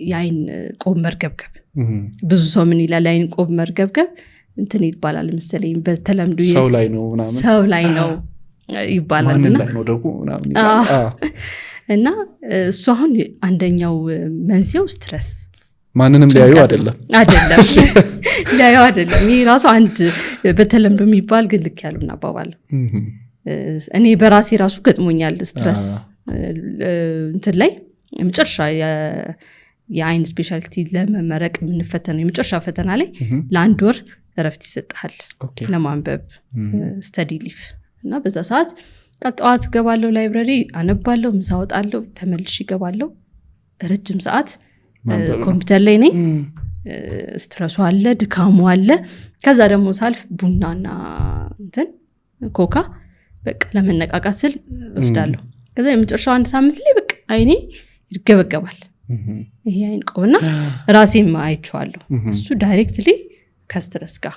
የአይን ቆብ መርገብገብ ብዙ ሰው ምን ይላል የአይን ቆብ መርገብገብ እንትን ይባላል መሰለኝ በተለምዶ ሰው ላይ ነው ምናምን ሰው ላይ ነው ይባላልና ማን ላይ ነው ደግሞ ምናምን ይላል እና እሱ አሁን አንደኛው መንስኤው ስትረስ ማንንም ሊያዩ አይደለም ሊያዩ አይደለም ይሄ ራሱ አንድ በተለምዶ የሚባል ግን ልክ ያሉና አባባል እኔ በራሴ ራሱ ገጥሞኛል ስትረስ እንትን ላይ መጨረሻ የአይን ስፔሻሊቲ ለመመረቅ የምንፈተነው የመጨረሻ ፈተና ላይ ለአንድ ወር እረፍት ይሰጣል ለማንበብ ስተዲ ሊፍ እና በዛ ሰዓት ቀጣዋት ገባለሁ ላይብራሪ አነባለሁ ምሳ ወጣለሁ ተመልሼ ገባለሁ ረጅም ሰዓት ኮምፒውተር ላይ ነኝ ስትረሱ አለ ድካሙ አለ ከዛ ደግሞ ሳልፍ ቡናና እንትን ኮካ በቃ ለመነቃቃት ስል ወስዳለሁ ከዛ የመጨረሻው አንድ ሳምንት ላይ በቃ አይኔ ይገበገባል ይሄ አይን ቆብና ራሴን አይቼዋለሁ እሱ ዳይሬክትሊ ከስትረስ ጋር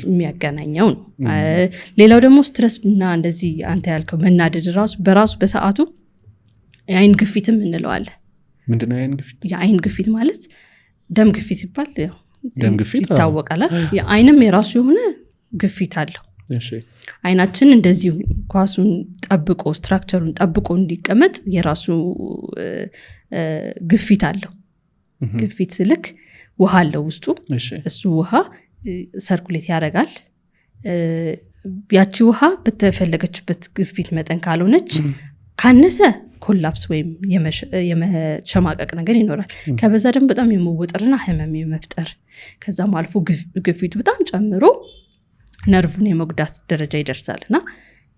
የሚያገናኘው ነው ሌላው ደግሞ ስትረስ እና እንደዚህ አንተ ያልከው መናደድ ራሱ በራሱ በሰዓቱ የአይን ግፊትም እንለዋለን ምንድነው የአይን ግፊት የአይን ግፊት ማለት ደም ግፊት ይባል ደም ግፊት ይታወቃል የአይንም የራሱ የሆነ ግፊት አለው እሺ አይናችን እንደዚህ ኳሱን ጠብቆ ስትራክቸሩን ጠብቆ እንዲቀመጥ የራሱ ግፊት አለው ግፊት ልክ ውሃ አለው ውስጡ እሱ ውሃ ሰርኩሌት ያደርጋል ያቺ ውሃ በተፈለገችበት ግፊት መጠን ካልሆነች ካነሰ ኮላፕስ ወይም የመሸማቀቅ ነገር ይኖራል ከበዛ ደግሞ በጣም የመወጠርና ህመም የመፍጠር ከዛም አልፎ ግፊቱ በጣም ጨምሮ ነርቭን የመጉዳት ደረጃ ይደርሳልና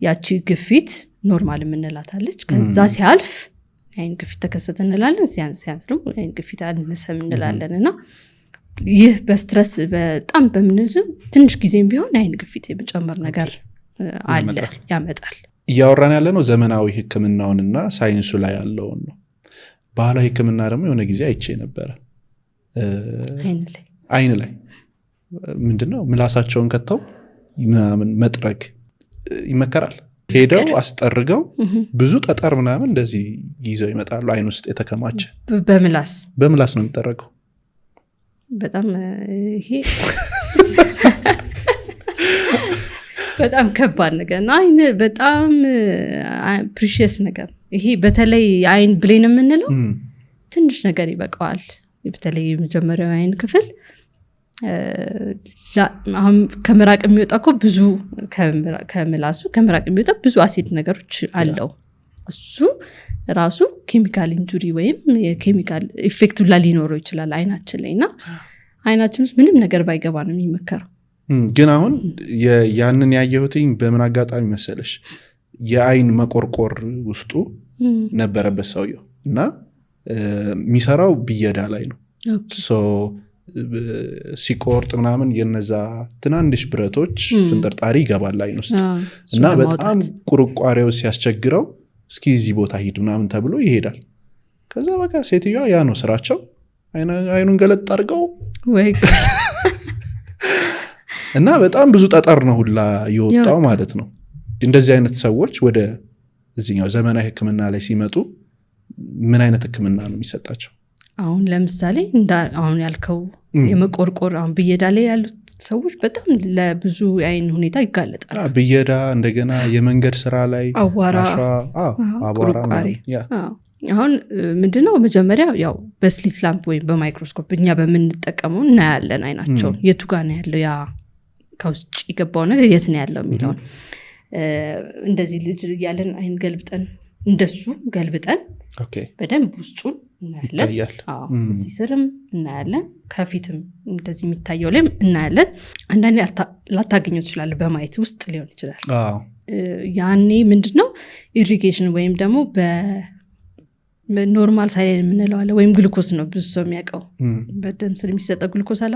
ያቺ ግፊት ኖርማል የምንላታለች ከዛ ሲያልፍ አይን ግፊት ተከሰተ እንላለን ሲያንስ ደግሞ አይን ግፊት አነሰም እንላለንና ይህ በስትረስ በጣም በምንዙ ትንሽ ጊዜም ቢሆን አይን ግፊት የመጨመር ነገር አለ ያመጣል ያወራን ያለ ነው ዘመናዊ ህክምናውንና ሳይንሱ ላይ ያለውን ነው ባህላዊ ህክምና ደግሞ የሆነ ጊዜ አይቼ ነበር አይን ላይ ምንድነው ምላሳቸውን ከተው ምናምን መጥረግ ይመከራል ሄደው አስጠርገው ብዙ ጠጠር ምናምን እንደዚህ ይዘው ይመጣሉ አይን ውስጥ የተከማቸ በምላስ ነው የሚጠረገው በጣም ይሄ በጣም ከባድ ነገር ነው አይን በጣም ፕሪሺየስ ነገር ይሄ በተለይ አይን ብሌን የምንለው ትንሽ ነገር ይበቃዋል በተለይ የመጀመሪያው አይን ክፍል አሁን ከምራቅ የሚወጣ እኮ ብዙ ከምላሱ ከምራቅ የሚወጣ ብዙ አሲድ ነገሮች አለው እሱ ራሱ ኬሚካል ኢንጁሪ ወይም የኬሚካል ኢፌክት ሁላ ሊኖረው ይችላል አይናችን ላይና አይናችን ውስጥ ምንም ነገር ባይገባ ነው የሚመከረው ግን አሁን ያንን ያየሁትኝ በምን አጋጣሚ መሰለሽ የአይን መቆርቆር ውስጡ ነበረበት ሰውየው እና የሚሰራው ብየዳ ላይ ነው ሶ ሲቆርጥ ምናምን የነዛ ትናንሽ ብረቶች ፍንጠርጣሪ ይገባል አይን ውስጥ እና በጣም ቁርቋሬው ሲያስቸግረው እስኪ እዚህ ቦታ ሂድ ምናምን ተብሎ ይሄዳል ከዛ በቃ ሴትዮዋ ያ ነው ስራቸው አይኑን ገለጥ አድርገው ወይ እና በጣም ብዙ ጠጠር ነው ሁላ ይወጣው ማለት ነው እንደዚህ አይነት ሰዎች ወደ እዚህኛው ዘመናዊ ህክምና ላይ ሲመጡ ምን አይነት ህክምና ነው የሚሰጣቸው አሁን ለምሳሌ አሁን ያልከው የመቆርቆር አሁን ብየዳ ላይ ያሉት ሰዎች በጣም ለብዙ አይን ሁኔታ ይጋለጣል ብየዳ እንደገና የመንገድ ስራ ላይ አቧራ አሁን ምንድነው መጀመሪያ ያው በስሊት ላምፕ ወይም በማይክሮስኮፕ እኛ በምንጠቀመው እናያለን አይናቸው የቱ ጋር ነው ያለው ያ ከውስጥ የገባው ነገር የት ነው ያለው የሚለው እንደዚህ ልጅ ያለን አይን ገልብጠን እንደሱ ገልብጠን በደንብ ውስጡን እናያለን እዚህ ስርም እናያለን ከፊትም እንደዚህ የሚታየው ላይም እናያለን አንዳንዴ ላታገኘው ይችላል በማየት ውስጥ ሊሆን ይችላል ያኔ ምንድነው ኢሪጌሽን ወይም ደግሞ በኖርማል ሳይን የምንለው አለ ወይም ግሉኮስ ነው ብዙ ሰው የሚያውቀው በደም ስር የሚሰጠው ግሉኮስ አለ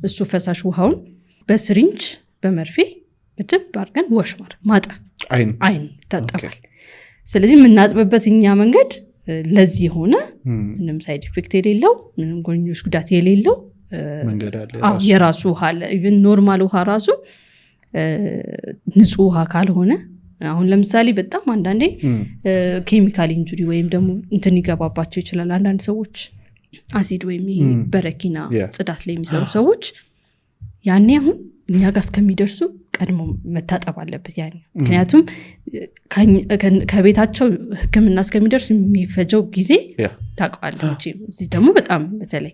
እሱ ፈሳሽ ውሃውን በስሪንጅ በመርፌ በደንብ አድርገን ወሽ ማጠብ አይን ታጠባል ስለዚህ የምናጥብበት እኛ መንገድ ለዚህ ሆነ ምንም ሳይድ ኢፌክት የሌለው ምንም ጎንዮሽ ጉዳት የሌለው መንገድ አለ የራሱ ውሃ አለ ኢቭን ኖርማል ውሃ ራሱ ንጹህ ውሃ ካልሆነ አሁን ለምሳሌ በጣም አንዳንዴ ኬሚካል ኢንጁሪ ወይም ደግሞ እንትን ይገባባቸው ይችላል አንዳንድ ሰዎች አሲድ ወይም በረኪና ጽዳት ላይ የሚሰሩ ሰዎች ያኔ አሁን እኛ ጋር እስከሚደርሱ ቀድሞ መታጠብ አለበት ያኔ ምክንያቱም ከቤታቸው ህክምና እስከሚደርሱ የሚፈጀው ጊዜ ታውቃለች እዚህ ደግሞ በጣም በተለይ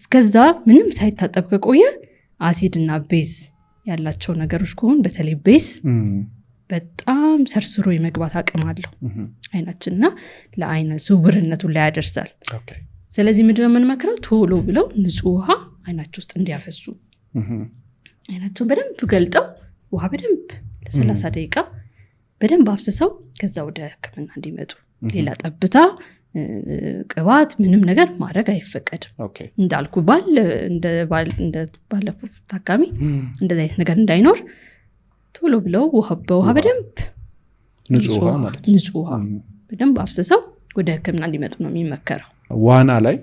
እስከዛ ምንም ሳይታጠብ ከቆየ አሲድ እና ቤዝ ያላቸው ነገሮች ከሆኑ በተለይ ቤዝ በጣም ሰርስሮ የመግባት አቅም አለው አይናችንና ለአይነ ስውርነቱ ላይ ያደርሳል ስለዚህ ምንድነው የምንመክረው ቶሎ ብለው ንጹህ ውሃ አይናቸው ውስጥ እንዲያፈሱ አይናቸው በደንብ ገልጠው ውሃ በደንብ ለ30 ደቂቃ በደንብ አፍስሰው ከዛ ወደ ህክምና እንዲመጡ ሌላ ጠብታ ቅባት ምንም ነገር ማድረግ አይፈቀድም እንዳልኩ እንደ ባለፈው ታካሚ እንደዛ አይነት ነገር እንዳይኖር ቶሎ ብለው በውሃ በደንብ ንጹህ ውሃ ማለት ንጹህ ውሃ በደንብ አፍስሰው ወደ ህክምና እንዲመጡ ነው የሚመከረው ዋና ላይ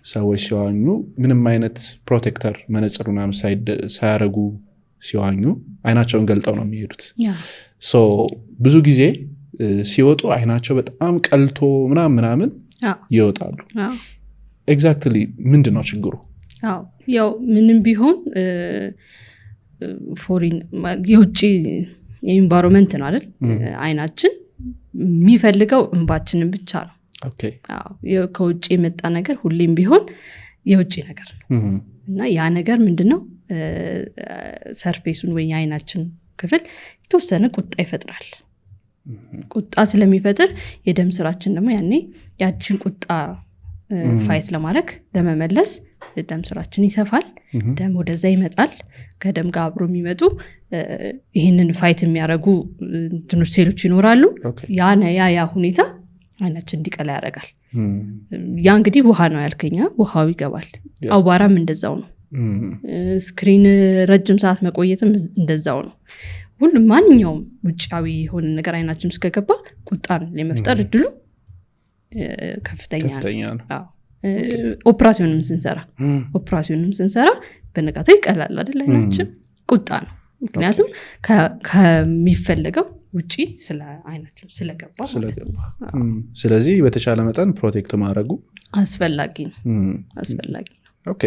ሰዎች ሲዋኙ ምንም አይነት ፕሮቴክተር መነጽር ምናምን ሳያረጉ ሲዋኙ አይናቸውን ገልጠው ነው የሚሄዱት ሶ ብዙ ጊዜ ሲወጡ አይናቸው በጣም ቀልቶ ምናምን ይወጣሉ ኤግዛክትሊ ምንድነው ችግሩ ያው ምንም ቢሆን ፎሪን የውጪ የኢንቫይሮንመንት ነው አይደል አይናችን የሚፈልገው እንባችንን ብቻ ነው ከውጭ የመጣ ነገር ሁሌም ቢሆን የውጭ ነገር ነው እና ያ ነገር ምንድነው ሰርፌሱን ወይ አይናችን ክፍል የተወሰነ ቁጣ ይፈጥራል ቁጣ ስለሚፈጥር የደም ስራችን ደግሞ ያኔ ያችን ቁጣ ፋይት ለማድረግ ለመመለስ ደም ስራችን ይሰፋል ደም ወደዛ ይመጣል ከደም ጋር አብሮ የሚመጡ ይሄንን ፋይት የሚያረጉ እንትኖች ሴሎች ይኖራሉ ያ ሁኔታ አይናችን እንዲቀላ ያደርጋል ያ እንግዲህ ውሃ ነው ያልከኛ ውሃው ይገባል አዋራም እንደዛው ነው ስክሪን ረጅም ሰዓት መቆየትም እንደዛው ነው ሁሉም ማንኛውም ውጫዊ የሆነ ነገር አይናችን ውስጥ ከገባ ቁጣን ለመፍጠር እድሉ ከፍተኛ ነው ኦፕራሲዮንም ስንሰራ በነጋታው ይቀላል አይደል አይናችን ቁጣ ነው ምክንያቱም ከሚፈልገው ውጪ ስለ አይናችን ስለገባ ስለዚህ በተቻለ መጠን ፕሮቴክት ማድረጉ አስፈላጊ ነው ኦኬ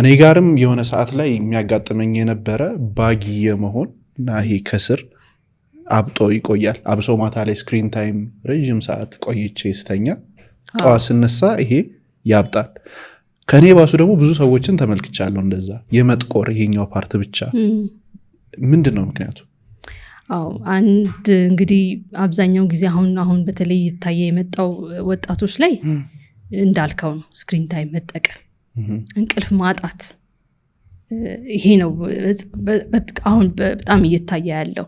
እኔ ጋርም የሆነ ሰዓት ላይ የሚያጋጥመኝ የነበረ ባጊ የመሆን እና ይሄ ከስር አብጦ ይቆያል አብሶ ማታ ላይ ስክሪን ታይም ረጅም ሰዓት ቆይቼ ስተኛ ጠዋት ስነሳ ይሄ ያብጣል ከኔ ባሱ ደግሞ ብዙ ሰዎችን ተመልክቻለሁ እንደዛ የመጥቆር ይሄኛው ፓርት ብቻ ምንድነው ምክንያቱ አንድ እንግዲህ አብዛኛው ጊዜ አሁን በተለይ ይታየ የመጣው ወጣቶች ላይ እንዳልከው ነው ስክሪን ታይም መጠቀም እንቅልፍ ማጣት ይሄ ነው አሁን በጣም እየታየ ያለው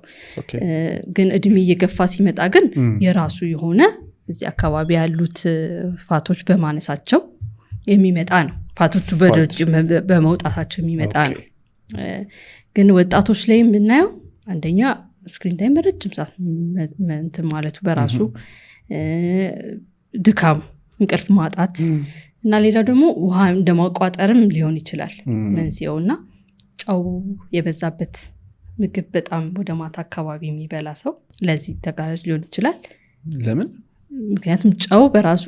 ግን እድሜ እየገፋ ሲመጣ ግን የራሱ የሆነ እዚህ አካባቢ ያሉት ፋቶች በማነሳቸው የሚመጣ ነው ፋቶቹ በመውጣታቸው የሚመጣ ነው ግን ወጣቶች ላይ የምናየው አንደኛ ስክሪን ታይም በረጅም ሰዓት እንትን ማለቱ በራሱ ድካም እንቅልፍ ማጣት እና ሌላው ደግሞ ውሃ እንደማቋጠርም ሊሆን ይችላል መንስኤውና ጨው የበዛበት ምግብ በጣም ወደ ማታ አካባቢ የሚበላ ሰው ለዚህ ተጋላጭ ሊሆን ይችላል ለምን ምክንያቱም ጨው በራሱ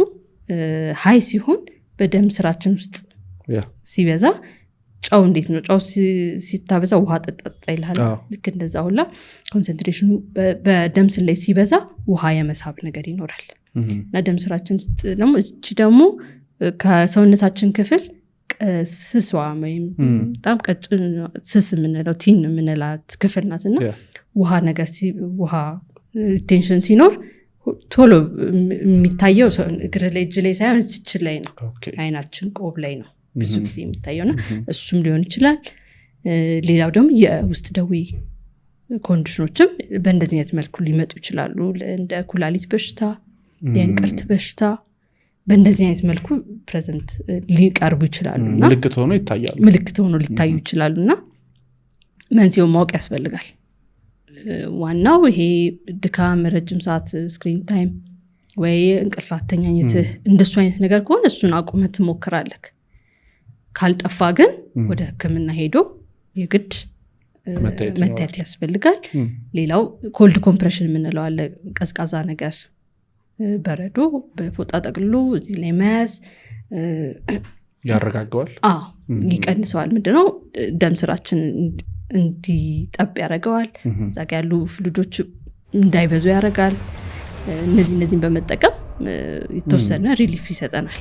ሃይ ሲሆን በደም ስራችን ውስጥ ሲበዛ ጨው እንዴት ነው ጨው ሲታበዛ ውሃ ጠጣ ይላል ልክ እንደዛ ሁላ ኮንሰንትሬሽኑ በደም ስር ላይ ሲበዛ ውሃ የመሳብ ነገር ይኖራል እና ደም ስራችን ውስጥ ደግሞ ከሰውነታችን ክፍል ስስዋ ወይም በጣም ቀጭን ስስ የምንለው ቲን የምንላት ክፍል ናትና ውሃ ነገር ውሃ ቴንሽን ሲኖር ቶሎ የሚታየው እግር ላይ እጅ ላይ ሳይሆን እች ላይ ነው አይናችን ቆብ ላይ ነው ብዙ ጊዜ የሚታየውና እሱም ሊሆን ይችላል ሌላው ደግሞ የውስጥ ደዌ ኮንዲሽኖችም በእንደዚህ አይነት መልኩ ሊመጡ ይችላሉ እንደ ኩላሊት በሽታ የእንቅርት በሽታ በእንደዚህ አይነት መልኩ ፕሬዘንት ሊቀርቡ ይችላሉና ምልክት ሆኖ ሊታዩ ይችላሉና መንስኤውን ማወቅ ያስፈልጋል ዋናው ይሄ ድካም ረጅም ሰዓት ስክሪን ታይም ወይ እንቅልፍ አተኛኘት እንደሱ አይነት ነገር ከሆነ እሱን አቁመት ትሞክራለህ ካልጠፋ ግን ወደ ህክምና ሄዶ የግድ መታየት ያስፈልጋል ሌላው ኮልድ ኮምፕሬሽን የምንለው አለ ቀዝቃዛ ነገር በረዶ በፎጣ ጠቅልሎ እዚህ ላይ መያዝ ያረጋገዋል። ይቀንሰዋል። ምንድነው ደም ስራችን እንዲጠብ ያደርገዋል። እዛ ጋር ያሉ ፍሉዶች እንዳይበዙ ያደርጋል። እነዚህን በመጠቀም የተወሰነ ሪሊፍ ይሰጠናል።